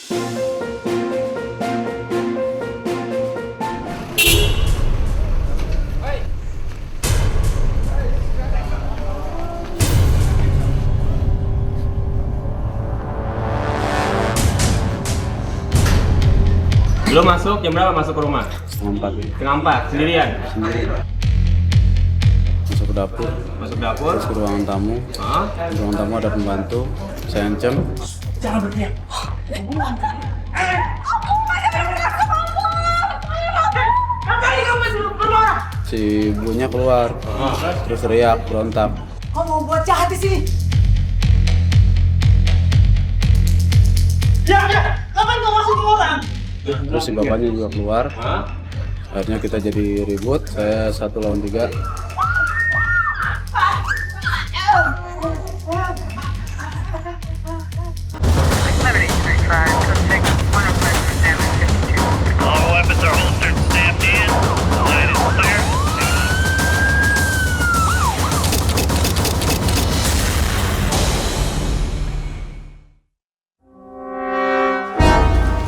Lo masuk jam berapa masuk ke rumah? Setengah 4. Setengah 4, sendirian? Sendiri. Masuk ke dapur, Masuk dapur? terus ke ruangan tamu. Hah? Di ruangan tamu ada pembantu, saya ancam. Jangan berteriak. Si ibunya keluar, terus teriak, berontak. Kau mau buat jahat di sini? Ya, kapan kau masuk ke orang? Terus si bapaknya juga keluar. Hah? Akhirnya kita jadi ribut, saya 1 lawan 3. All weapons are holstered, stamped in. Line is clear.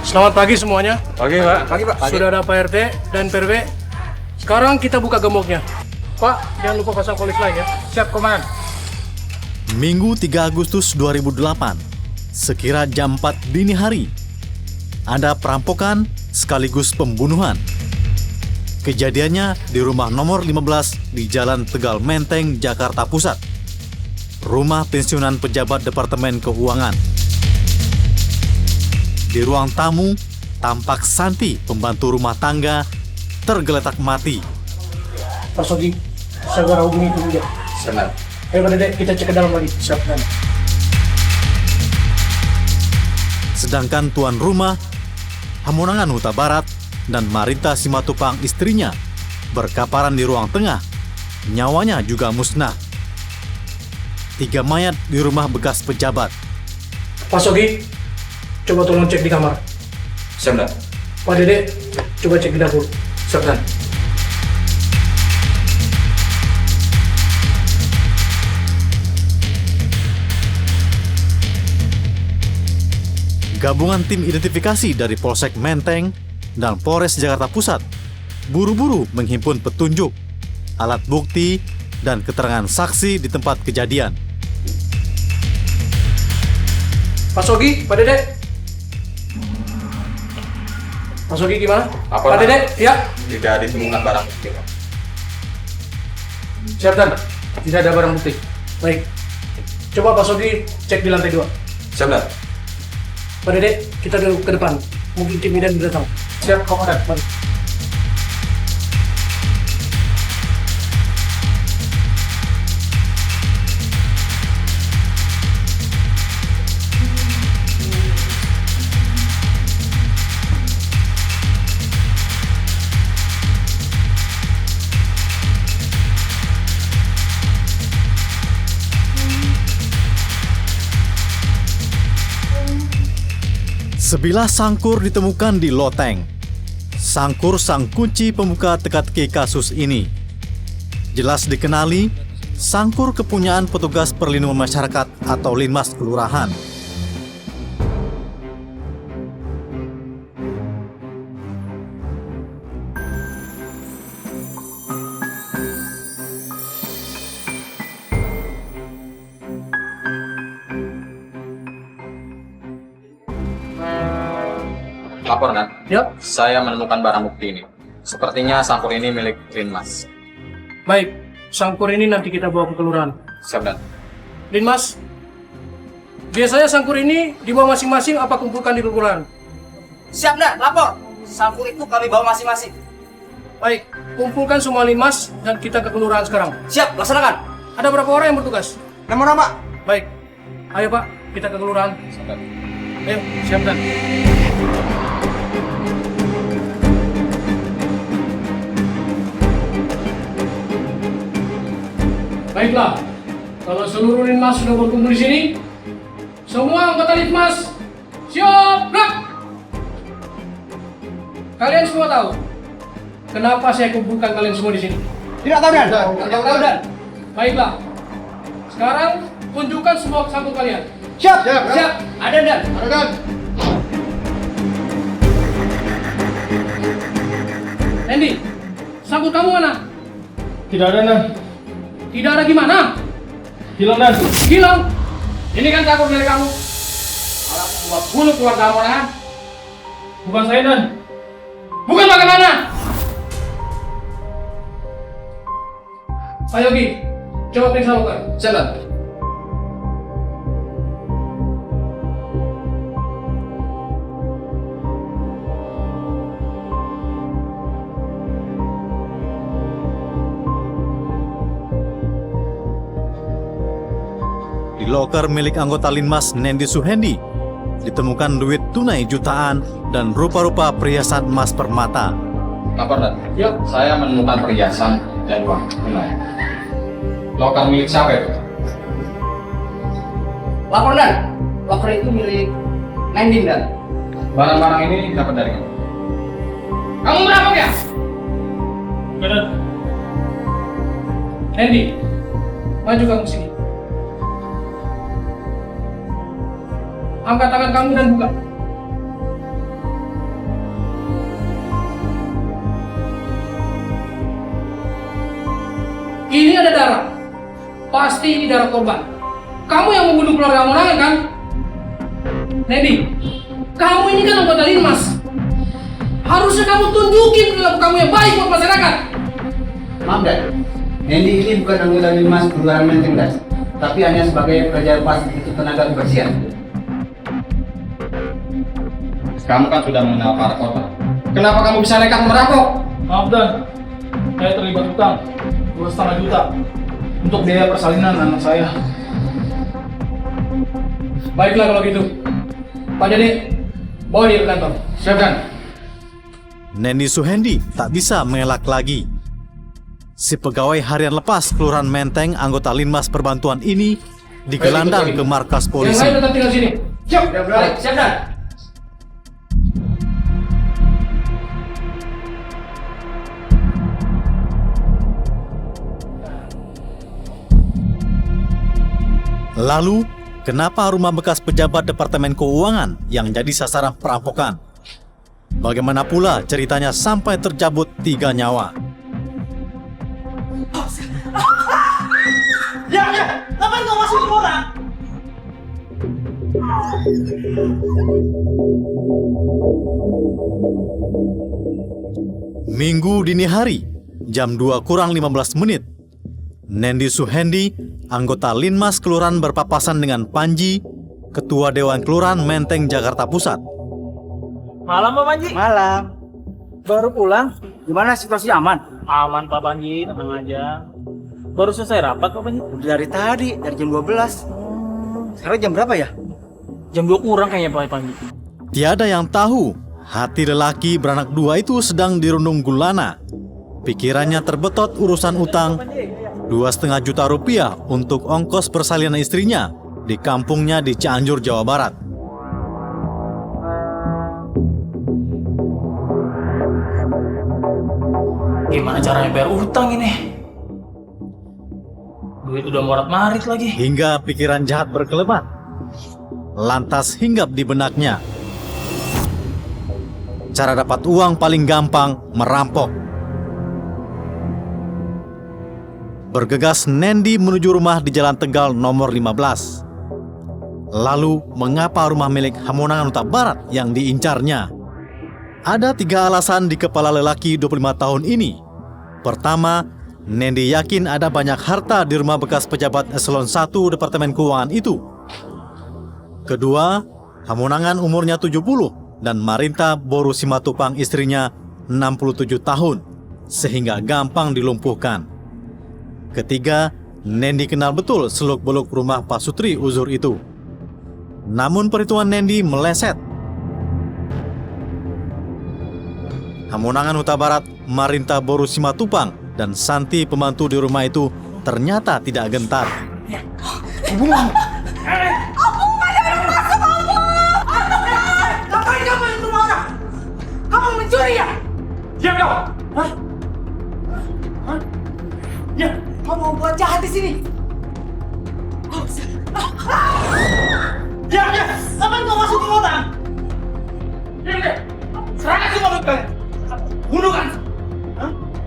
Selamat pagi semuanya. Pagi, Pak. Pagi, Pak. Sudah ada Pak RT dan PRW. Sekarang kita buka gemboknya. Pak, jangan lupa pasang polis lain ya. Siap, Komandan. Minggu 3 Agustus 2008, sekira jam 4 dini hari, ada perampokan sekaligus pembunuhan. Kejadiannya di rumah nomor 15 di Jalan Tegal Menteng, Jakarta Pusat. Rumah pensiunan pejabat Departemen Keuangan. Di ruang tamu, tampak Santi, pembantu rumah tangga, tergeletak mati. Pak Sogi, segera hubungi itu dia. Senang. Ayo Pak Dedek, kita cek ke dalam lagi. Siap, Dan. Sedangkan tuan rumah, Hamonangan Huta Barat, dan Marita Simatupang istrinya berkaparan di ruang tengah. Nyawanya juga musnah. 3 mayat di rumah bekas pejabat. Pak Sogi, coba tolong cek di kamar. Siap, Dan. Pak Dedek, coba cek di dapur. Siap, Dan. Gabungan tim identifikasi dari Polsek Menteng dan Polres Jakarta Pusat buru-buru menghimpun petunjuk, alat bukti, dan keterangan saksi di tempat kejadian. Pak Sogi, Pak Dedek. Pak Sogi gimana? Apa, Pak Pak? Dedek, ya. Tidak ditemukan barang bukti. Siap, Dan. Tidak ada barang bukti. Baik. Coba Pak Sogi cek di lantai 2. Siap, Dan. Pak Dedek, kita dulu ke depan. Mungkin tim Idan sudah datang. Siap, Komandan. Mari. Sebilah sangkur ditemukan di loteng. Sangkur sang kunci pembuka teka-teki kasus ini. Jelas dikenali, sangkur kepunyaan petugas perlindungan masyarakat atau Linmas Kelurahan. Lapor, Dan. Ya, Saya menemukan barang bukti ini. Sepertinya sangkur ini milik Linmas. baik. Sangkur ini nanti kita bawa ke kelurahan. Siap, Dan. Linmas, biasanya sangkur ini dibawa masing-masing apa kumpulkan di kelurahan? Siap, Dan. Lapor. Sangkur itu kami bawa masing-masing. Baik, kumpulkan semua Linmas dan kita ke kelurahan sekarang. Siap, laksanakan. Ada berapa orang yang bertugas? Nama-nama. Baik. Ayo Pak, kita ke kelurahan. Ayo, siap Dan. Baiklah, kalau seluruh Linmas sudah berkumpul di sini, semua anggota Linmas siap, gerak! Kalian semua tahu kenapa saya kumpulkan kalian semua di sini? Tidak tahu, Dan. Tidak tahu Dan. Baiklah, sekarang tunjukkan semua sangkut kalian. Siap. Siap. Ada, Dan. Ada Dan. Sangkut kamu mana? Tidak ada, Nan. Tidak ada gimana? Hilang, Nan. Hilang. Ini kan sangkut milik kamu. Malah buat bunuh keluarga kamu, Nan. Bukan saya, Nan. Bukan bagaimana? Ayo Ki, coba periksa luka. Jalan. Di loker milik anggota Linmas Nendi Suhendi ditemukan duit tunai jutaan dan rupa-rupa perhiasan emas permata. Lapor, Dan. Yuk. Saya menemukan perhiasan dan uang tunai. Loker milik siapa itu? Lapor Dan. Loker itu milik Nending Dan. Barang-barang ini dapat dari kamu. Kamu merampok ya? Benar. Nendi, maju kamu sini. Angkat tangan kamu dan buka. Ini ada darah. Pasti ini darah korban. Kamu yang membunuh keluarga Hamonangan kan? Nendi, kamu ini kan anggota Linmas. Harusnya kamu tunjukin perilaku kamu yang baik buat masyarakat. Maaf Dan, Nendi ini bukan anggota Linmas Kelurahan Menteng Dan, tapi hanya sebagai pekerja lepas untuk tenaga kebersihan. Kamu kan sudah mengenal para korban. Kenapa kamu bisa nekat merampok? Maaf, Dan. Saya terlibat hutang 2,5 juta untuk biaya persalinan anak saya. Baiklah kalau gitu. Pak Jadi, bawa dia ke kantor. Siapkan. Nendi Suhendi tak bisa mengelak lagi. Si pegawai harian lepas Kelurahan Menteng anggota Linmas Perbantuan ini digelandang ke markas Yang polisi. lain tetap tinggal sini. Siap. Baik, siap Dan. Lalu, kenapa rumah bekas pejabat Departemen Keuangan yang jadi sasaran perampokan? Bagaimana pula ceritanya sampai tercabut 3 nyawa? Ngapain kau masuk ke orang? Minggu dini hari, jam 2 kurang 15 menit, Nendi Suhendi, anggota Linmas Kelurahan berpapasan dengan Panji, Ketua Dewan Kelurahan Menteng, Jakarta Pusat. Malam Pak Panji. Malam. Baru pulang? Gimana situasi aman? Aman Pak Panji, tenang aja. Baru selesai rapat Pak Panji. Dari tadi, dari jam 12. Sekarang jam berapa ya? Jam 2 kurang kayaknya Pak Panji. Tiada yang tahu, hati lelaki beranak 2 itu sedang dirundung gulana. Pikirannya terbetot urusan utang 2,5 juta rupiah untuk ongkos persalinan istrinya di kampungnya di Cianjur, Jawa Barat. Gimana caranya bayar utang ini? Duit udah morat-marit lagi. Hingga pikiran jahat berkelebat. Lantas hinggap di benaknya. Cara dapat uang paling gampang, merampok. Bergegas Nendi menuju rumah di Jalan Tegal nomor 15. Lalu, mengapa rumah milik Hamonangan Huta Barat yang diincarnya? Ada 3 alasan di kepala lelaki 25 tahun ini. Pertama, Nendi yakin ada banyak harta di rumah bekas pejabat eselon 1 Departemen Keuangan itu. Kedua, Hamonangan umurnya 70 dan Marinta Boru Simatupang istrinya 67 tahun, sehingga gampang dilumpuhkan. Ketiga, Nendi kenal betul seluk-beluk rumah Pak Sutri Uzur itu. Namun perhitungan Nendi meleset. Hamonangan Huta Barat, Marinta Boru Simatupang, dan Santi pembantu di rumah itu ternyata tidak gentar. Ngapain kamu di rumah orang? Kamu mencuri ya? Diam kau. Ya, kamu mau buat jahat di sini. Diam. Ngapain kau masuk ke orang? Diam. Serahkan semua duit kalian. Bunuh kan?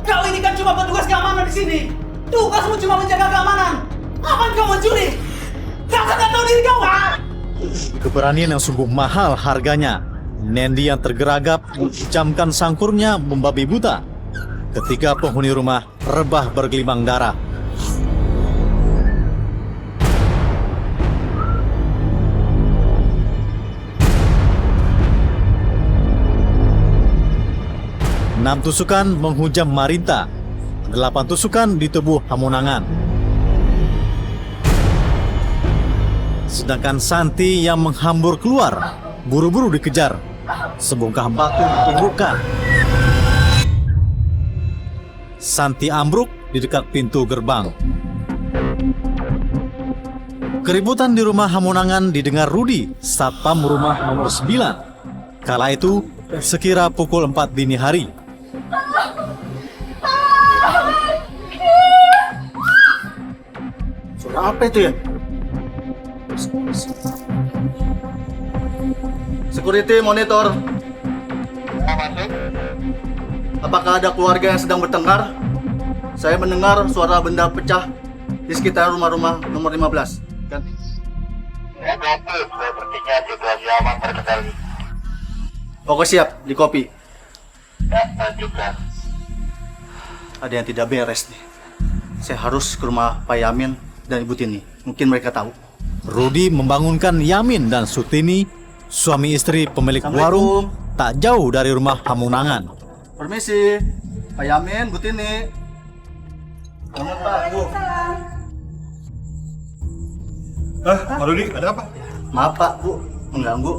Kau ini kan cuma petugas keamanan di sini. Tugasmu cuma menjaga keamanan. Ngapain kau mencuri? Rasa nggak tahu diri kau, Pak? Keberanian yang sungguh mahal harganya. Nendi yang tergeragap menjamkan sangkurnya membabi buta ketika penghuni rumah rebah bergelimang darah. Enam tusukan menghujam Marinta, 8 tusukan di tubuh Hamonangan. Sedangkan Santi yang menghambur keluar, buru-buru dikejar. Sebongkah batu ditumbukkan. Santi ambruk di dekat pintu gerbang. Keributan di rumah Hamonangan didengar Rudi, satpam rumah nomor 9. Kala itu sekira pukul 4 dini hari. Suara apa itu ya? Security monitor. Apakah ada keluarga yang sedang bertengkar? Saya mendengar suara benda pecah di sekitar rumah-rumah nomor 15. Ganti. Sepertinya situasi aman terkendali. Oke, siap, di copy. Lanjutkan. Ada yang tidak beres nih. Saya harus ke rumah Pak Yamin dan Ibu Tini. Mungkin mereka tahu. Rudi membangunkan Yamin dan Sutini, suami istri pemilik warung, tak jauh dari rumah Hamonangan. Permisi, Pak Yamin, Bu Tini. Selamat Pak, Bu. Pak Rudi, ada apa? Maaf Pak, Bu, mengganggu.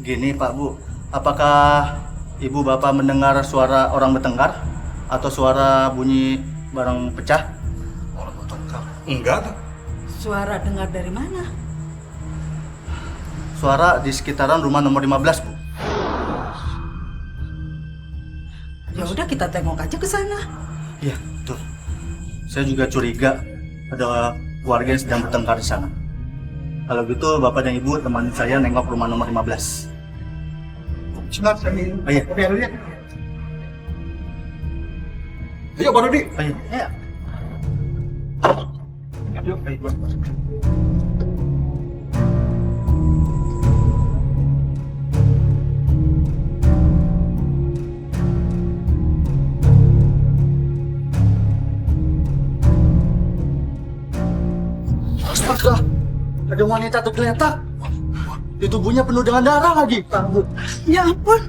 Gini Pak, Bu, apakah Ibu Bapak mendengar suara orang bertengkar? Atau suara bunyi barang pecah? Orang bertengkar? Enggak tuh. Suara dengar dari mana? Suara di sekitaran rumah nomor 15, Bu. Ya udah kita tengok aja ke sana. Iya, betul. Saya juga curiga ada warga yang sedang bertengkar di sana. Kalau gitu Bapak dan Ibu teman saya nengok rumah nomor 15. Sebentar, saya minum. Ayo. Kopi dulu ya. Ayo Pak Rudi. Ayo. Ayo. Yuk, ayo. Astaga, ada wanita tergeletak. Di tubuhnya penuh dengan darah lagi, Pak, Bu. Ya ampun,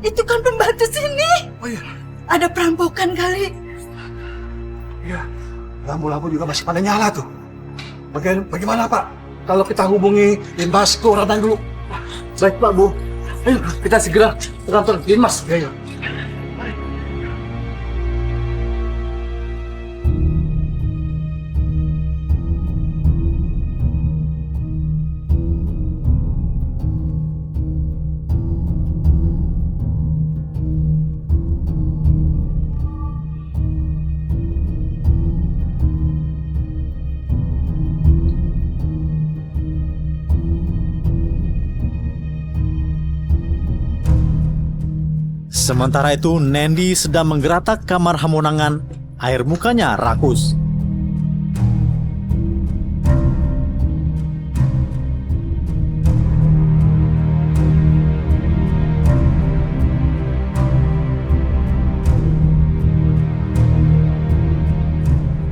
itu kan pembantu sini. Oh iya. Ada perampokan kali. Iya. Lampu-lampu juga masih pada nyala tuh. Bagaimana Pak? Kalau kita hubungi Linmas ke Ratang dulu. Baik Pak, Bu. Ayo kita segera ke kantor Linmas. Ayo. Sementara itu, Nendi sedang menggeratak kamar Hamonangan. Air mukanya rakus.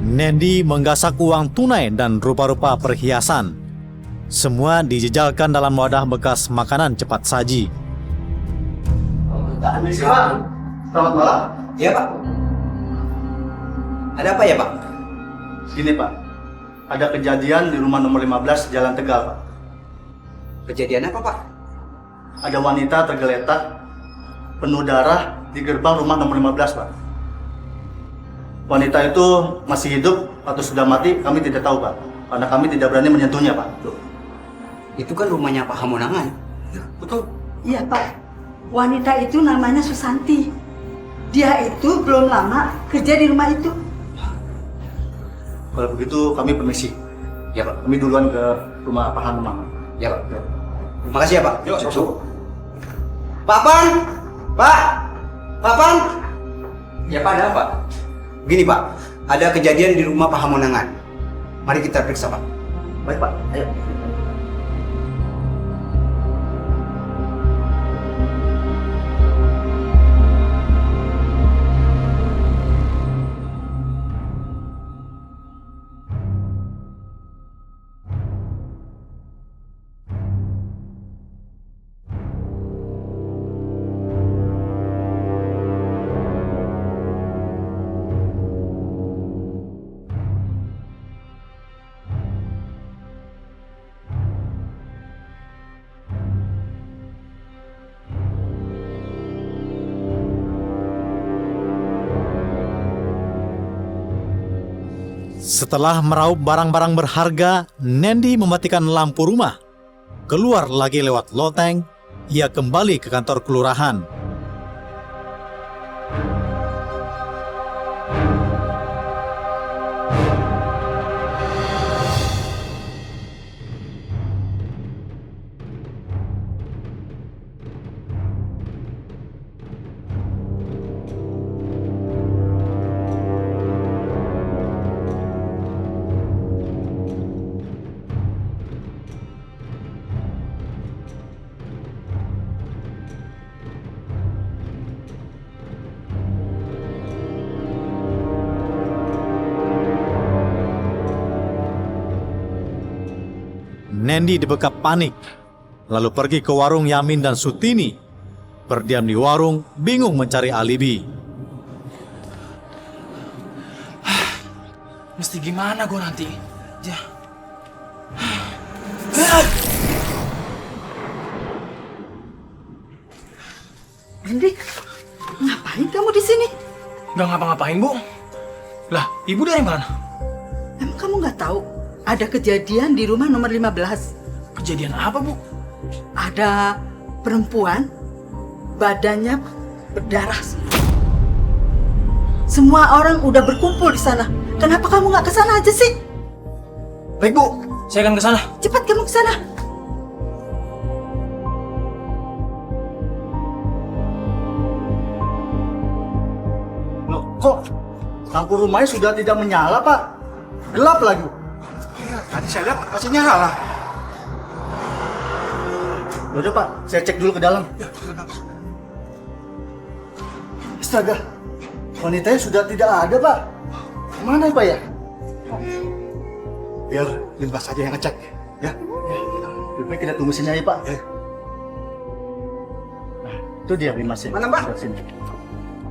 Nendi menggasak uang tunai dan rupa-rupa perhiasan. Semua dijejalkan dalam wadah bekas makanan cepat saji. Permisi Pak. Selamat malam. Iya Pak. Ada apa ya Pak? Gini Pak, ada kejadian di rumah nomor 15 Jalan Tegal Pak. Kejadian apa Pak? Ada wanita tergeletak penuh darah di gerbang rumah nomor 15 Pak. Wanita itu masih hidup atau sudah mati kami tidak tahu Pak. Karena kami tidak berani menyentuhnya Pak. Itu kan rumahnya Pak Hamonangan. Ya, betul. Iya Pak, wanita itu namanya Susanti. Dia itu belum lama kerja di rumah itu. Kalau begitu kami permisi. Ya Pak. Kami duluan ke rumah Pak Hamonangan. Ya Pak. Terima kasih ya Pak. Yuk, masuk. Pak Pan! Pak! Pak Pan! Ya Pak, ada apa? Begini Pak, ada kejadian di rumah Pak Hamonangan. Mari kita periksa Pak. Baik Pak, ayo. Setelah meraup barang-barang berharga, Nendi mematikan lampu rumah. Keluar lagi lewat loteng, ia kembali ke kantor kelurahan. Nendi dibekap panik, lalu pergi ke warung Yamin dan Sutini. Berdiam di warung, bingung mencari alibi. Mesti gimana gue nanti? Ya. Nendi, ngapain kamu di sini? Gak ngapa-ngapain, Bu. Lah, ibu dari mana? Emang kamu nggak tahu ada kejadian di rumah nomor 15? Kejadian apa, Bu? Ada perempuan, badannya berdarah. Semua orang udah berkumpul di sana. Kenapa kamu nggak ke sana aja sih? Baik, Bu. Saya akan ke sana. Cepat kamu ke sana. Loh, kok lampu rumahnya sudah tidak menyala, Pak? Gelap lagi. Tadi saya lihat masih nyala. Udah Pak, saya cek dulu ke dalam. Astaga, wanitanya sudah tidak ada Pak. Kemana Pak ya? Biar Linmas saja yang ngecek. Ya. Lebih baik kita tunggu sini aja Pak. Nah, itu dia Linmasnya. Mana, Pak? Sini.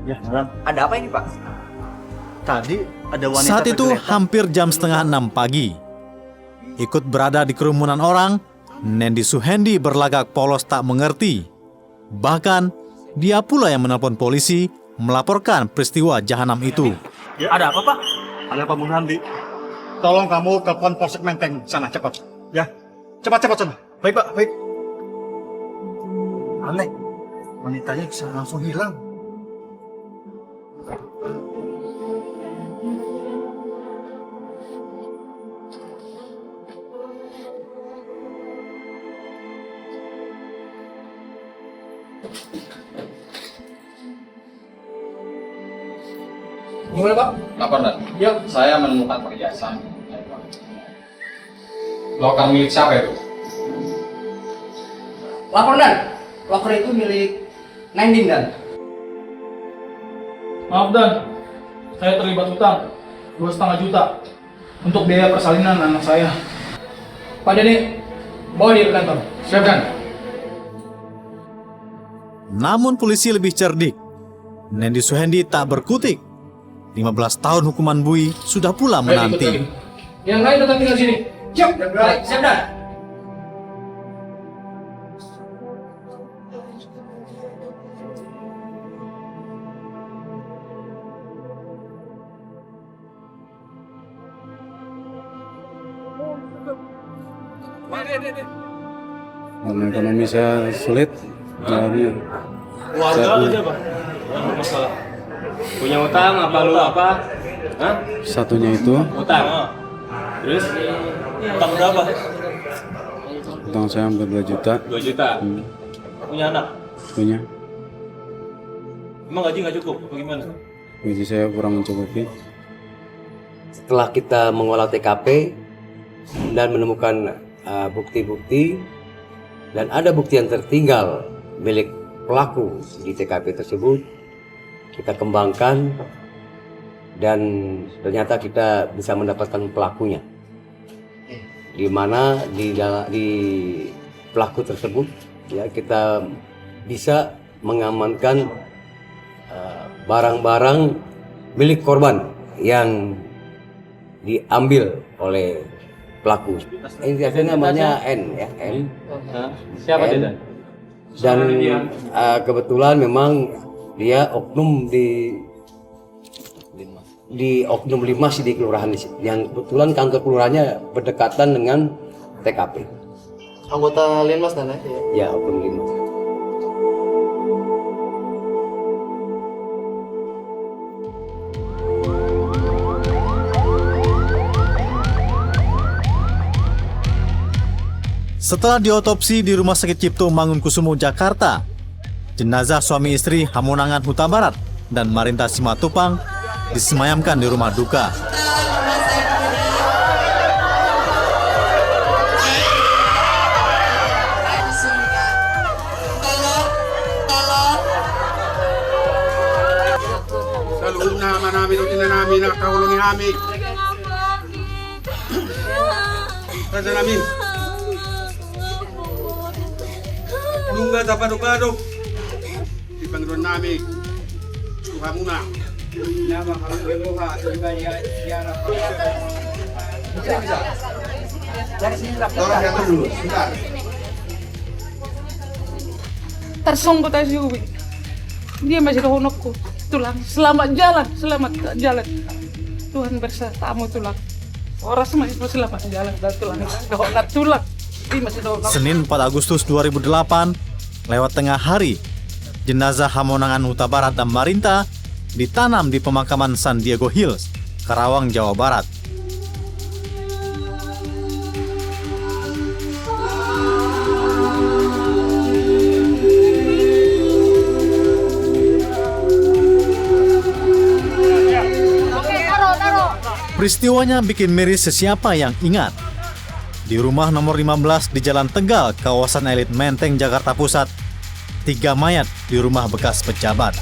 Ya, malam. Ada apa ini Pak? Tadi ada wanita. Saat itu tergeletak. hampir jam 5:30 pagi. Ikut berada di kerumunan orang, Nendi Suhendi berlagak polos tak mengerti. Bahkan, dia pula yang menelpon polisi melaporkan peristiwa jahanam itu. Ada apa, Pak? Ada pembunuhan di. Tolong kamu telepon Polsek Menteng sana cepat. Ya. Cepat sana. Baik, Pak. Baik. Aneh, wanitanya bisa langsung hilang. Gimana Pak? Lapor, Dan. Ya. Saya menemukan perhiasan. Loker milik siapa itu? Lapor Dan. Loker itu milik Nending Dan. Maaf, Dan. Saya terlibat hutang 2,5 juta untuk biaya persalinan anak saya. Pak Deni, bawa dia ke kantor. Siap, Dan. Namun polisi lebih cerdik. Nendi Suhendi tak berkutik. 15 tahun hukuman bui sudah pula Baik, ikut menanti. lagi. Yang lain tetap tinggal sini. Siap. Baik, siap Dan. Ekonomi saya sulit. Keluarga aja Pak. Masalah. Punya utang apa lu apa? Hah? Satunya itu Utang. Terus? Utang berapa? utang saya hampir 2 juta. 2 juta. Punya anak? Punya. Emang gaji nggak cukup? Apa gimana? gaji saya kurang mencukupi. Setelah kita mengolah TKP dan menemukan bukti-bukti dan ada bukti yang tertinggal milik pelaku di TKP tersebut, kita kembangkan dan ternyata kita bisa mendapatkan pelakunya. Di mana di pelaku tersebut ya kita bisa mengamankan barang-barang milik korban yang diambil oleh pelaku. Ini namanya N ya, N. Siapa N. dia? Dan kebetulan memang dia oknum di oknum Limas di kelurahan yang kebetulan kantor kelurahannya berdekatan dengan TKP. Anggota Linmas Nana? Ya, oknum Limas. Setelah diotopsi di Rumah Sakit Cipto Mangunkusumo, Jakarta, jenazah suami istri Hamonangan Huta Barat dan Marinta Simatupang disemayamkan di rumah duka. Lalu nama namin o namin na kahulungi namin. Kasa namin. Nungga sa padok-padok. Di Panginoon namin. Tuhan muna. Nama kami Eloha. Tolong jatuh dulu, sebentar. Tersungkut aja Uwi. Dia masih honokku. Tulang. Selamat jalan. Tuhan bersatamu tulang. Orang semua itu selamat jalan dan tulang. Dohonat tulang. Dia masih dohonat. Senin 4 Agustus 2008, lewat tengah hari, jenazah Hamonangan Huta Barat dan Marinta ditanam di pemakaman San Diego Hills, Karawang, Jawa Barat. Peristiwanya bikin miris sesiapa yang ingat. Di rumah nomor 15 di Jalan Tegal, kawasan elit Menteng, Jakarta Pusat, 3 mayat di rumah bekas pejabat.